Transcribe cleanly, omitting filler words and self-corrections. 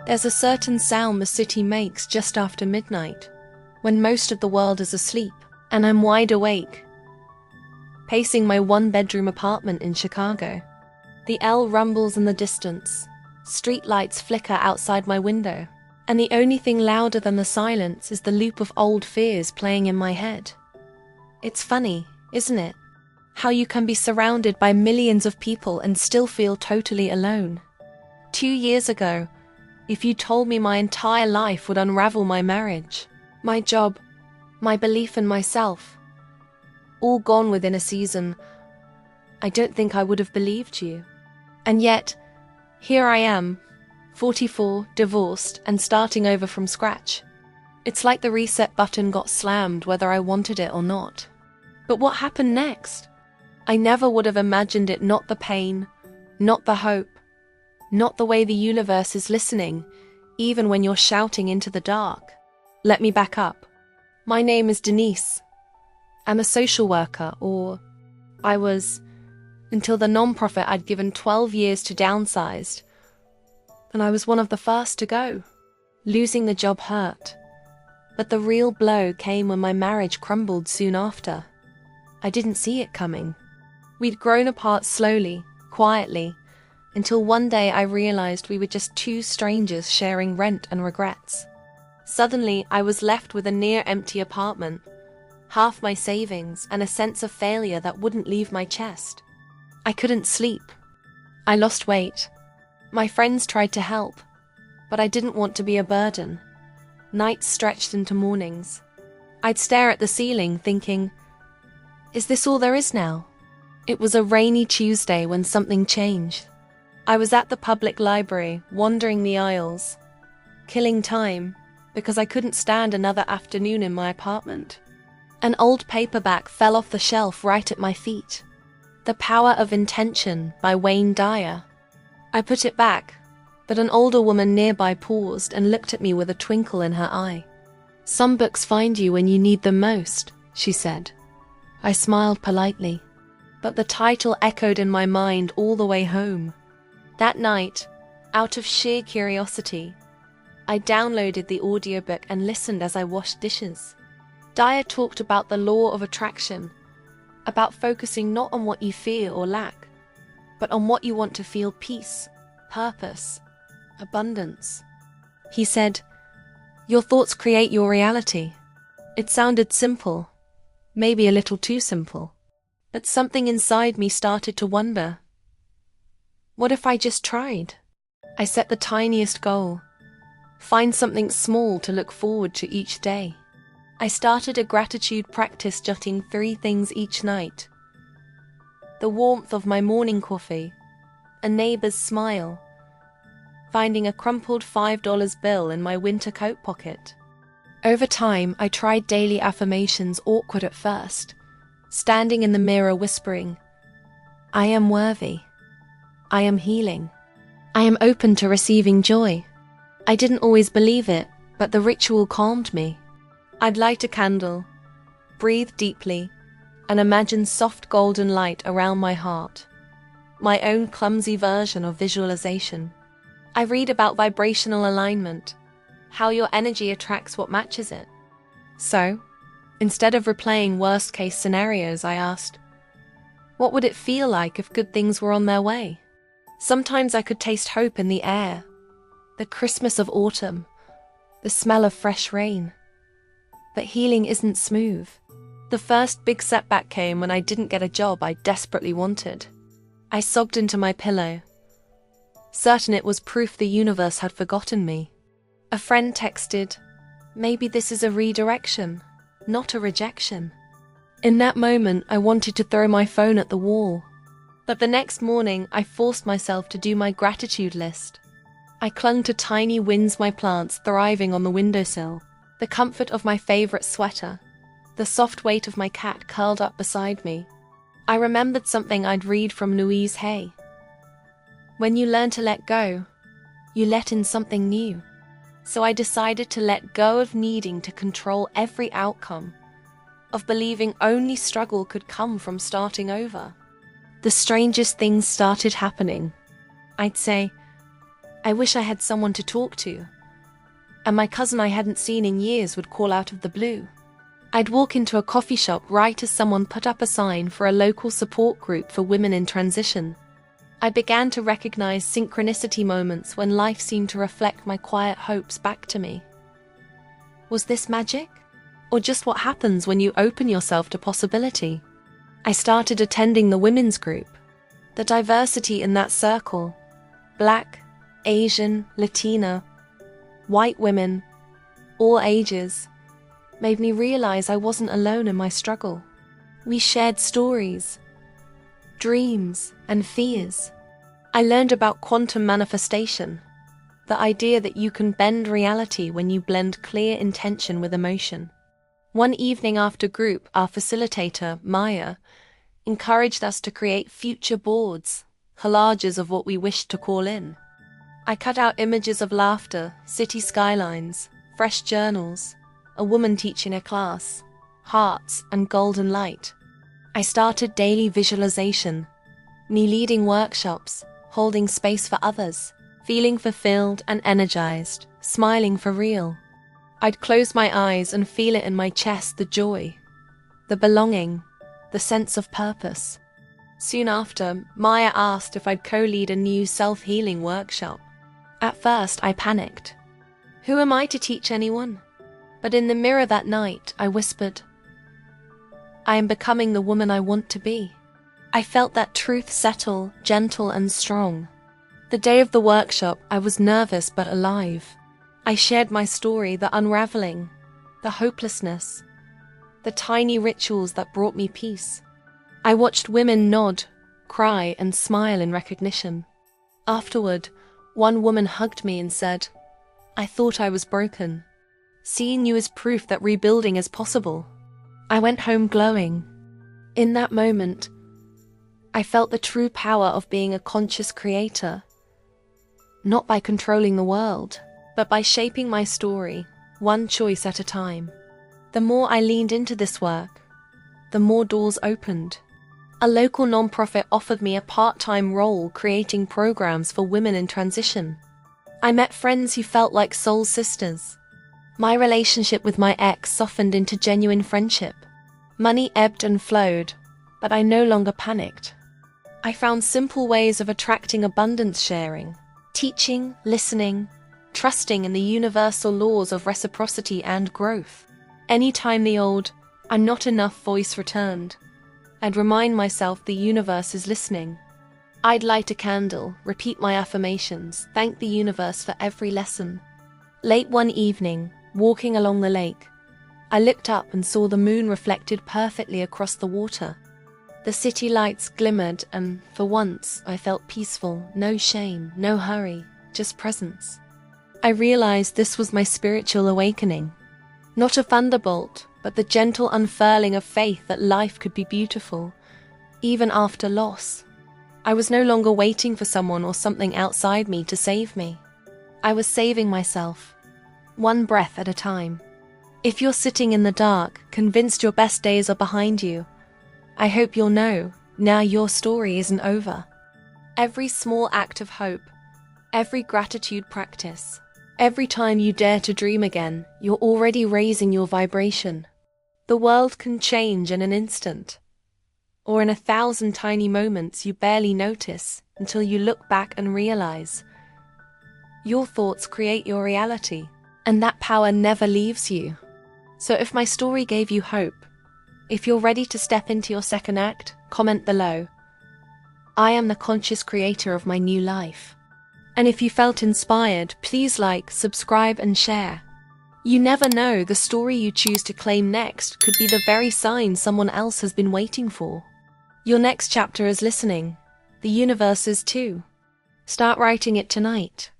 There's a certain sound the city makes just after midnight, when most of the world is asleep, and I'm wide awake, pacing my one-bedroom apartment in Chicago. The L rumbles in the distance, street lights flicker outside my window, and the only thing louder than the silence is the loop of old fears playing in my head. It's funny, isn't it? How you can be surrounded by millions of people and still feel totally alone. 2 years ago, if you told me my entire life would unravel my marriage, my job, my belief in myself, all gone within a season, I don't think I would have believed you. And yet, here I am, 44, divorced, and starting over from scratch. It's like the reset button got slammed whether I wanted it or not. But what happened next? I never would have imagined it. Not the pain, not the hope, not the way the universe is listening, even when you're shouting into the dark. Let me back up. My name is Denise. I'm a social worker, or I was, until the non-profit I'd given 12 years to downsized, and I was one of the first to go. Losing the job hurt, but the real blow came when my marriage crumbled soon after. I didn't see it coming. We'd grown apart slowly, quietly, until one day I realized we were just two strangers sharing rent and regrets. Suddenly, I was left with a near-empty apartment, half my savings, and a sense of failure that wouldn't leave my chest. I couldn't sleep. I lost weight. My friends tried to help, but I didn't want to be a burden. Nights stretched into mornings. I'd stare at the ceiling, thinking, is this all there is now? It was a rainy Tuesday when something changed. I was at the public library, wandering the aisles, killing time, because I couldn't stand another afternoon in my apartment. An old paperback fell off the shelf right at my feet. The Power of Intention by Wayne Dyer. I put it back, but an older woman nearby paused and looked at me with a twinkle in her eye. Some books find you when you need them most, she said. I smiled politely, but the title echoed in my mind all the way home. That night, out of sheer curiosity, I downloaded the audiobook and listened as I washed dishes. Dyer talked about the law of attraction, about focusing not on what you fear or lack, but on what you want to feel: peace, purpose, abundance. He said, your thoughts create your reality. It sounded simple, maybe a little too simple, but something inside me started to wonder. What if I just tried? I set the tiniest goal. Find something small to look forward to each day. I started a gratitude practice, jotting 3 things each night: the warmth of my morning coffee, a neighbor's smile, finding a crumpled $5 bill in my winter coat pocket. Over time, I tried daily affirmations, awkward at first, standing in the mirror whispering, I am worthy. I am healing. I am open to receiving joy. I didn't always believe it, but the ritual calmed me. I'd light a candle, breathe deeply, and imagine soft golden light around my heart. My own clumsy version of visualization. I read about vibrational alignment, how your energy attracts what matches it. So, instead of replaying worst-case scenarios, I asked, what would it feel like if good things were on their way? Sometimes I could taste hope in the air, the Christmas of autumn, the smell of fresh rain. But healing isn't smooth. The first big setback came when I didn't get a job I desperately wanted. I sobbed into my pillow, certain it was proof the universe had forgotten me. A friend texted, maybe this is a redirection, not a rejection. In that moment, I wanted to throw my phone at the wall. But the next morning, I forced myself to do my gratitude list. I clung to tiny wins, my plants thriving on the windowsill, the comfort of my favorite sweater, the soft weight of my cat curled up beside me. I remembered something I'd read from Louise Hay. When you learn to let go, you let in something new. So I decided to let go of needing to control every outcome, of believing only struggle could come from starting over. The strangest things started happening. I'd say, I wish I had someone to talk to. And my cousin I hadn't seen in years would call out of the blue. I'd walk into a coffee shop right as someone put up a sign for a local support group for women in transition. I began to recognize synchronicity moments when life seemed to reflect my quiet hopes back to me. Was this magic? Or just what happens when you open yourself to possibility? I started attending the women's group. The diversity in that circle, Black, Asian, Latina, white women, all ages, made me realize I wasn't alone in my struggle. We shared stories, dreams, and fears. I learned about quantum manifestation, the idea that you can bend reality when you blend clear intention with emotion. One evening after group, our facilitator, Maya, encouraged us to create future boards, collages of what we wished to call in. I cut out images of laughter, city skylines, fresh journals, a woman teaching a class, hearts, and golden light. I started daily visualization, me leading workshops, holding space for others, feeling fulfilled and energized, smiling for real. I'd close my eyes and feel it in my chest, the joy, the belonging, the sense of purpose. Soon after, Maya asked if I'd co-lead a new self-healing workshop. At first, I panicked. Who am I to teach anyone? But in the mirror that night, I whispered, I am becoming the woman I want to be. I felt that truth settle, gentle and strong. The day of the workshop, I was nervous but alive. I shared my story, the unraveling, the hopelessness, the tiny rituals that brought me peace. I watched women nod, cry, and smile in recognition. Afterward, one woman hugged me and said, I thought I was broken. Seeing you is proof that rebuilding is possible. I went home glowing. In that moment, I felt the true power of being a conscious creator, not by controlling the world, but by shaping my story, one choice at a time. The more I leaned into this work, the more doors opened. A local nonprofit offered me a part-time role creating programs for women in transition. I met friends who felt like soul sisters. My relationship with my ex softened into genuine friendship. Money ebbed and flowed, but I no longer panicked. I found simple ways of attracting abundance sharing, teaching, listening, trusting in the universal laws of reciprocity and growth. Anytime the old, I'm not enough voice returned, I'd remind myself the universe is listening. I'd light a candle, repeat my affirmations, thank the universe for every lesson. Late one evening, walking along the lake, I looked up and saw the moon reflected perfectly across the water. The city lights glimmered and, for once, I felt peaceful, no shame, no hurry, just presence. I realized this was my spiritual awakening. Not a thunderbolt, but the gentle unfurling of faith that life could be beautiful, even after loss. I was no longer waiting for someone or something outside me to save me. I was saving myself, one breath at a time. If you're sitting in the dark, convinced your best days are behind you, I hope you'll know, now your story isn't over. Every small act of hope, every gratitude practice, every time you dare to dream again, you're already raising your vibration. The world can change in an instant, or in 1,000 tiny moments you barely notice until you look back and realize. Your thoughts create your reality, and that power never leaves you. So if my story gave you hope, if you're ready to step into your second act, comment below. I am the conscious creator of my new life. And if you felt inspired, please like, subscribe and share. You never know, the story you choose to claim next could be the very sign someone else has been waiting for. Your next chapter is listening. The universe is too. Start writing it tonight.